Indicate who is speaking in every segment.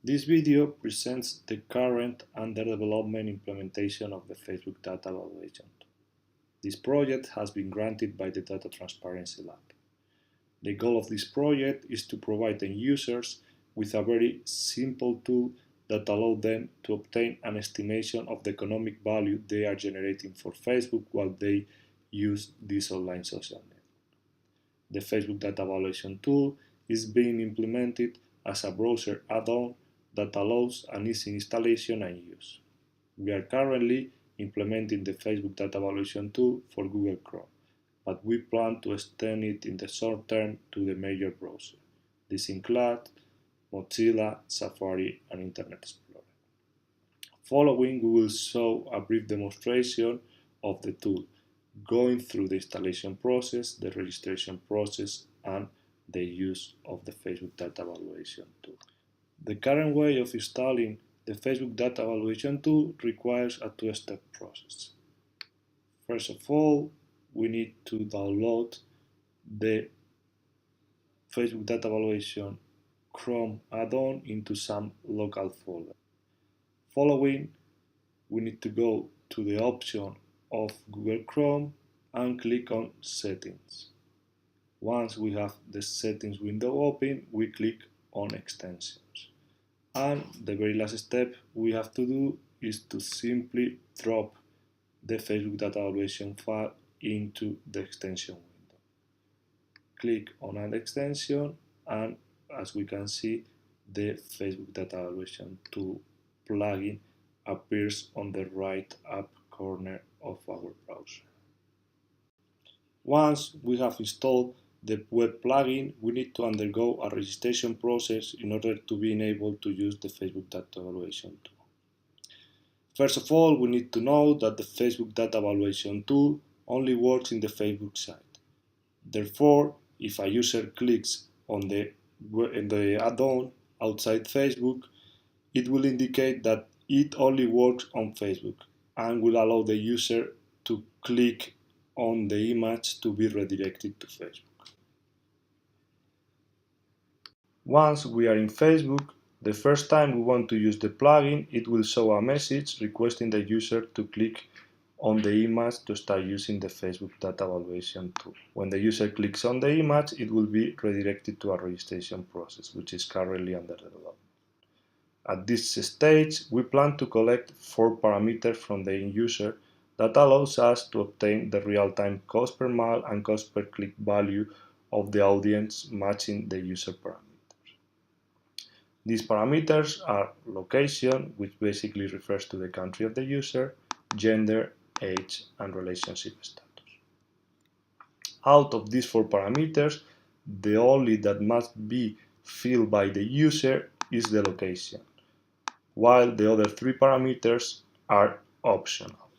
Speaker 1: This video presents the current under development implementation of the Facebook Data Valuation tool. This project has been granted by the Data Transparency Lab. The goal of this project is to provide end users with a very simple tool that allows them to obtain an estimation of the economic value they are generating for Facebook while they use this online social network. The Facebook Data Valuation tool is being implemented as a browser add-on that allows an easy installation and use. We are currently implementing the Facebook Data Valuation tool for Google Chrome, but we plan to extend it in the short term to the major browsers. This includes Mozilla, Safari, and Internet Explorer. Following, we will show a brief demonstration of the tool, going through the installation process, the registration process, and the use of the Facebook Data Valuation tool. The current way of installing the Facebook Data Valuation tool requires a two-step process. First of all, we need to download the Facebook Data Valuation Chrome add-on into some local folder. Following, we need to go to the option of Google Chrome and click on Settings. Once we have the Settings window open, we click on Extensions. And the very last step we have to do is to simply drop the Facebook Data Valuation file into the extension window. Click on Add Extension, and as we can see, the Facebook Data Valuation tool plugin appears on the right up corner of our browser. Once we have installed the web plugin, we need to undergo a registration process in order to be able to use the Facebook Data Valuation tool. First of all, we need to know that the Facebook Data Valuation tool only works in the Facebook site. Therefore, if a user clicks on the add-on outside Facebook, it will indicate that it only works on Facebook and will allow the user to click on the image to be redirected to Facebook. Once we are in Facebook, the first time we want to use the plugin, it will show a message requesting the user to click on the image to start using the Facebook Data Valuation tool. When the user clicks on the image, it will be redirected to a registration process, which is currently under development. At this stage, we plan to collect 4 parameters from the end user that allows us to obtain the real-time cost per mile and cost per click value of the audience matching the user parameters. These parameters are location, which basically refers to the country of the user, gender, age, and relationship status. Out of these 4 parameters, the only that must be filled by the user is the location, while the other 3 parameters are optional.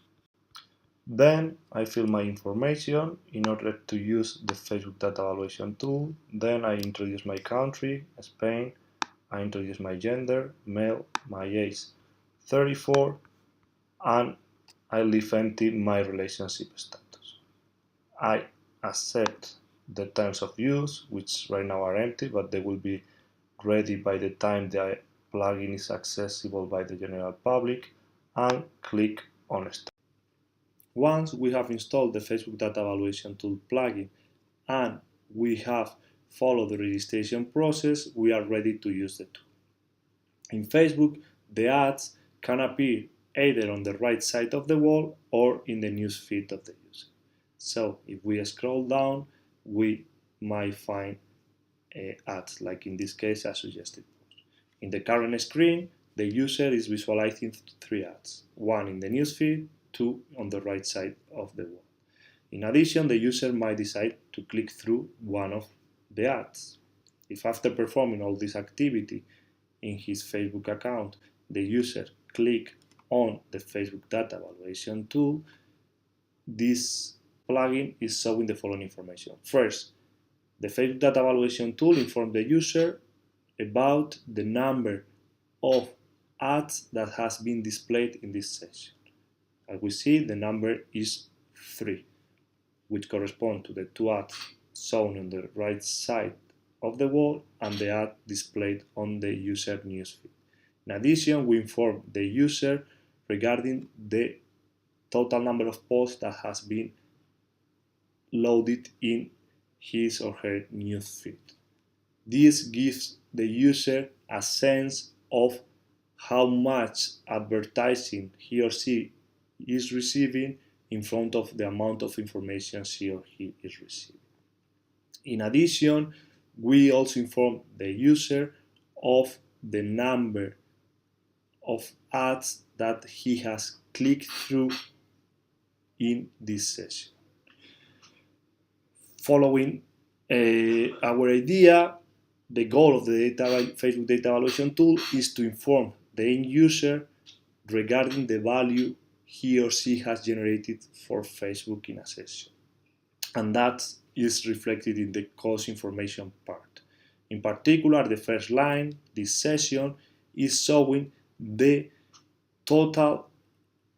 Speaker 1: Then I fill my information in order to use the Facebook Data Valuation tool. Then I introduce my country, Spain. I introduce my gender, male, my age 34, and I leave empty my relationship status. I accept the terms of use, which right now are empty, but they will be ready by the time the plugin is accessible by the general public, and click on Start. Once we have installed the Facebook Data Valuation tool plugin and we have followed the registration process, we are ready to use the tool. In Facebook, the ads can appear either on the right side of the wall or in the news feed of the user. So if we scroll down, we might find ads, like in this case a suggested post. In the current screen, the user is visualizing 3 ads, 1 in the news feed, 2 on the right side of the wall. In addition, the user might decide to click through one of the ads. If after performing all this activity in his Facebook account, the user click on the Facebook Data Valuation tool, this plugin is showing the following information. First, the Facebook Data Valuation tool informs the user about the number of ads that has been displayed in this session. As we see, the number is 3, which correspond to the 2 ads shown on the right side of the wall and the ad displayed on the user newsfeed. In addition, we inform the user regarding the total number of posts that has been loaded in his or her newsfeed. This gives the user a sense of how much advertising he or she is receiving in front of the amount of information she or he is receiving. In addition, we also inform the user of the number of ads that he has clicked through in this session. Following our idea, the goal of the Facebook data evaluation tool is to inform the end user regarding the value he or she has generated for Facebook in a session. And that is reflected in the cost information part. In particular, the first line, this session, is showing the total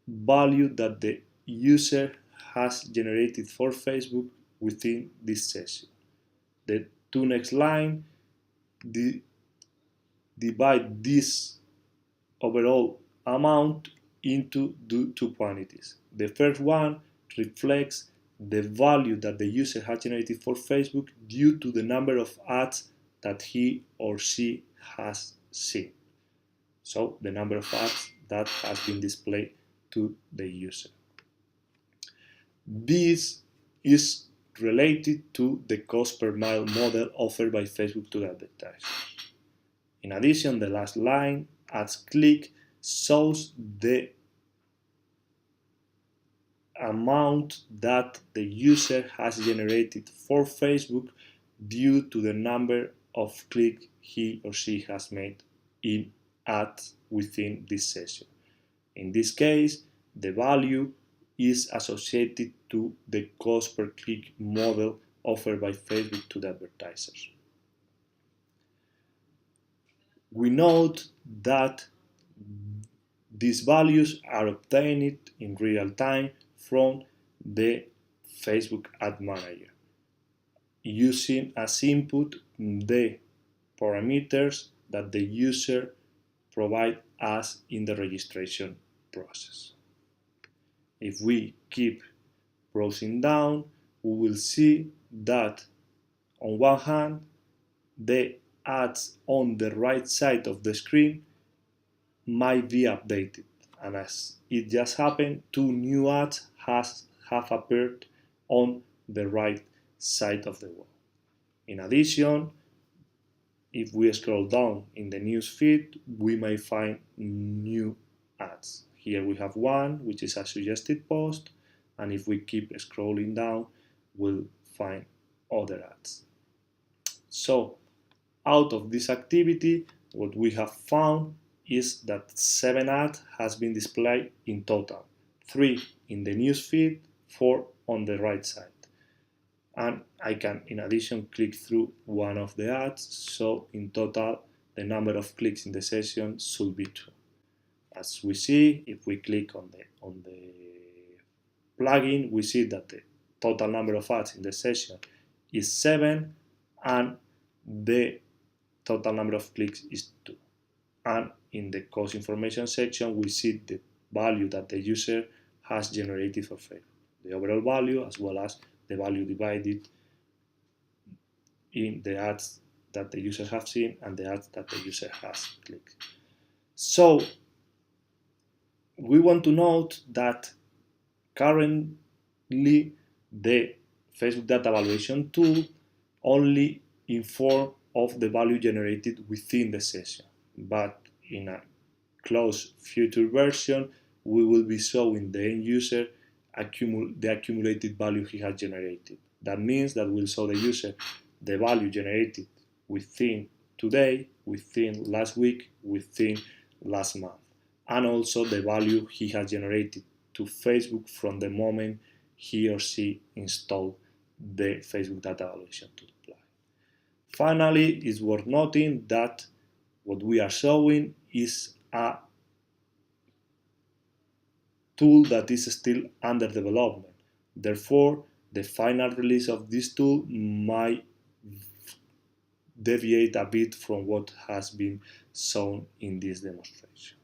Speaker 1: value that the user has generated for Facebook within this session. The two next line divide this overall amount into two quantities. The first one reflects the value that the user has generated for Facebook due to the number of ads that he or she has seen. So the number of ads that has been displayed to the user. This is related to the cost per mile model offered by Facebook to the advertiser. In addition, the last line, ads click, shows the amount that the user has generated for Facebook due to the number of clicks he or she has made in ads within this session. In this case, the value is associated to the cost per click model offered by Facebook to the advertisers. We note that these values are obtained in real time from the Facebook Ad Manager, using as input the parameters that the user provides us in the registration process. If we keep browsing down, we will see that on one hand, the ads on the right side of the screen might be updated, and as it just happened, two new ads have appeared on the right side of the wall. In addition, if we scroll down in the news feed, we may find new ads. Here we have one, which is a suggested post, and if we keep scrolling down, we'll find other ads. So, out of this activity, what we have found is that 7 ads has been displayed in total, 3 in the news feed, 4 on the right side. And I can, in addition, click through one of the ads, so in total, the number of clicks in the session should be 2. As we see, if we click on the plugin, we see that the total number of ads in the session is 7, and the total number of clicks is 2. And in the cost information section, we see the value that the user has generated for Facebook, the overall value as well as the value divided in the ads that the user has seen and the ads that the user has clicked. So we want to note that currently the Facebook data evaluation tool only informs of the value generated within the session, but in a close future version, we will be showing the end user the accumulated value he has generated. That means that we'll show the user the value generated within today, within last week, within last month, and also the value he has generated to Facebook from the moment he or she installed the Facebook data evaluation tool. Finally, it's worth noting that what we are showing is a tool that is still under development. Therefore, the final release of this tool might deviate a bit from what has been shown in this demonstration.